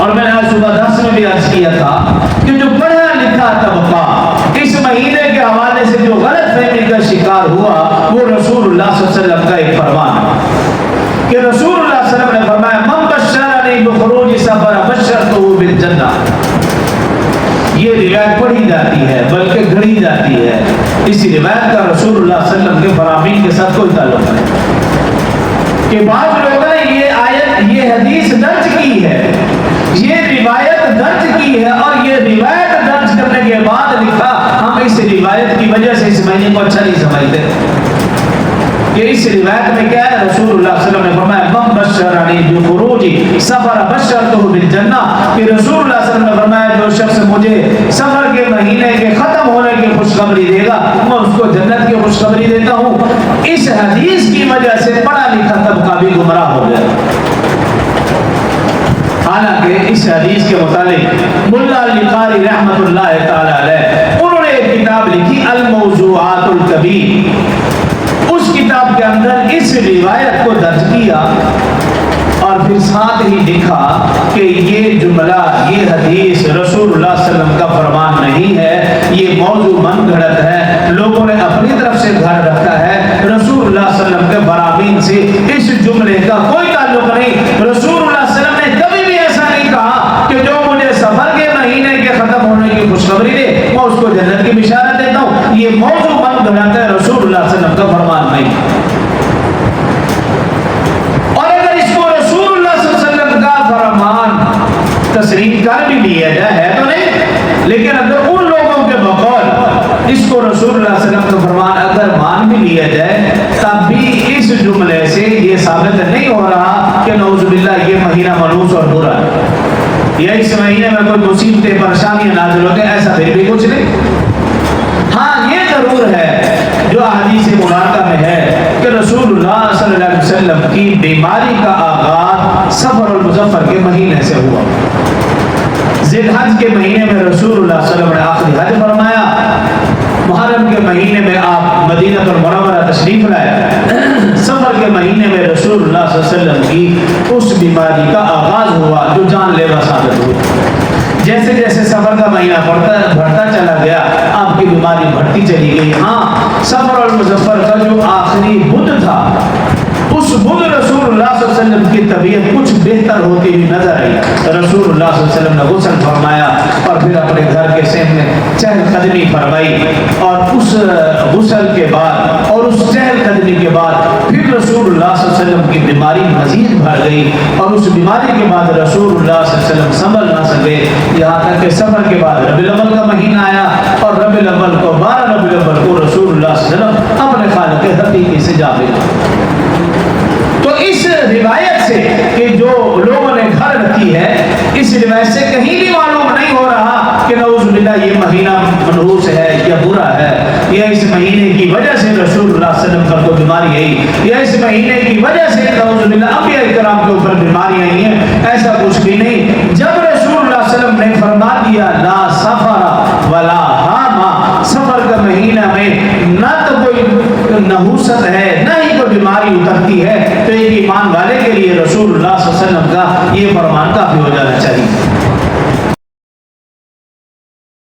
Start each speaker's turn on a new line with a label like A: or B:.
A: اور میں نے آج صبح درس میں بھی عرض کیا تھا کہ جو پڑھا لکھا طبقہ اس مہینے کے حوالے سے جو غلط فہمی کا شکار ہوا وہ رسول اللہ صلی اللہ علیہ وسلم کا ایک فرمان ہے کہ رسول اللہ صلی اللہ علیہ وسلم نے فرمایا من بشرنی بخروج سفر بشرتہ بالجنہ. یہ روایت پڑھی جاتی ہے بلکہ گھڑی جاتی ہے. اس روایت کا رسول اللہ صلی اللہ علیہ وسلم کے فرامین کے ساتھ کوئی تعلق نہیں کہ بعض لوگوں نے یہ آیت یہ حدیث درج کی ہے, یہ روایت درج کی ہے اور یہ روایت درج کرنے کے بعد لکھا ہم اس روایت کی وجہ سے اس مہینے کو اچھا نہیں سمجھتے کہ اس روایت میں کیا ہے. رسول اللہ صلی اللہ علیہ وسلم نے فرمایا من بشرنی بخروج سفر بشرتہ بالجنہ کہ رسول اللہ صلی اللہ علیہ وسلم نے فرمایا جو شخص مجھے سفر کے مہینے کے ختم ہونے کی خوشخبری دے گا میں اس کو جنت کی خوشخبری دیتا ہوں. اس حدیث کی وجہ سے پڑھا لکھا طبقہ بھی گمراہ ہو گیا. حالانکہ اس حدیث کے متعلق ملا علی قاری رحمۃ اللہ تعالی علیہ انہوں نے ایک کتاب لکھی الموضوعات الکبیر. اس کتاب کے اندر اس روایت کو درج کیا اور پھر ساتھ ہی لکھا کہ یہ جملہ یہ حدیث رسول اللہ صلی اللہ علیہ وسلم کا فرمان نہیں ہے, یہ موضوع من گھڑت ہے, لوگوں نے اپنی طرف سے گھڑ رکھا ہے. رسول اللہ صلی اللہ علیہ وسلم کے فرامین سے اس جملے کا کوئی تعلق نہیں. رسول اللہ صلی اللہ علیہ وسلم نے کبھی بھی ایسا نہیں کہا کہ جو مجھے سفر کے مہینے کے ختم ہونے کی خوشخبری دے میں اس کو جنت کی بشارت دیتا ہوں. یہ موضوع من گھڑت ہے, رسول اللہ صلی اللہ علیہ وسلم کا فرمان نہیں. اور اگر اس کو رسول اللہ صلی اللہ علیہ وسلم کا فرمان تسلیم کر بھی لیا جائے ہے تو نہیں, لیکن اگر ان لوگوں کے بقول اس کو رسول اللہ صلی اللہ علیہ وسلم کا فرمان اگر مان بھی لیا جائے تب بھی اس جملے سے یہ ثابت نہیں ہو رہا کہ نعوذ باللہ یہ مہینہ منحوس اور برا ہے یا اس مہینے میں کوئی مصیبتیں پریشانیاں نازل ہوتے ہیں, ایسا پھر بھی کچھ نہیں. ہاں یہ ضرور ہے جو حدیث مبارکہ میں ہے کہ رسول اللہ صلی اللہ علیہ وسلم کی بیماری کا آغاز صفر المظفر کے مہینے سے ہوا. ذی الحج کے مہینے میں رسول اللہ صلی اللہ علیہ وسلم نے آخری حج فرمایا. محرم کے مہینے میں آپ مدینہ المنورہ تشریف لائے. صفر کے مہینے میں رسول اللہ صلی اللہ علیہ وسلم کی اس بیماری کا آغاز ہوا جو جان لیوا ثابت ہوئی. جیسے جیسے سفر کا مہینہ بڑھتا چلا گیا آپ کی بیماری بڑھتی چلی گئی. ہاں صفر المظفر کا جو آخری بدھ تھا اس بدھ رسول اللہ صلی اللہ علیہ وسلم کی طبیعت کچھ بہتر ہوتی ہوئی نظر آئی. رسول اللہ صلی اللہ علیہ وسلم نے غسل فرمایا اور پھر اپنے گھر کے سامنے چہل قدمی فرمائی اور اس غسل کے بعد اور اس چہل قدمی کے بعد پھر رسول اللہ صلی اللہ علیہ وسلم کی بیماری مزید بڑھ گئی اور اس بیماری کے بعد رسول اللہ صلی اللہ علیہ وسلم سنبھل نہ سکے یہاں تک کہ سفر کے بعد ربیع الاول کا مہینہ آیا اور ربیع الاول کو 12 ربیع الاول کو رسول اللہ صلی اللہ علیہ وسلم اپنے خالق حقیقی سے جا ملے. تو اس روایت سے کہ جو لوگوں نے گھر رکھی ہے اس روایت سے کہیں بھی معلوم نہیں ہو رہا کہ نعوذ باللہ یہ مہینہ منحوس ہے یا برا ہے یا اس مہینے کی وجہ سے رسول اللہ صلی اللہ علیہ وسلم پر کوئی بیماری آئی یا اس مہینے کی وجہ سے نعوذ باللہ انبیاء کرام کے اوپر بیماری آئی ہیں. ایسا کچھ بھی نہیں. جب رسول اللہ صلی اللہ علیہ وسلم نے فرما دیا لا سفر ولا حاما, سفر کا مہینہ میں نہ تو کوئی نحوست ہے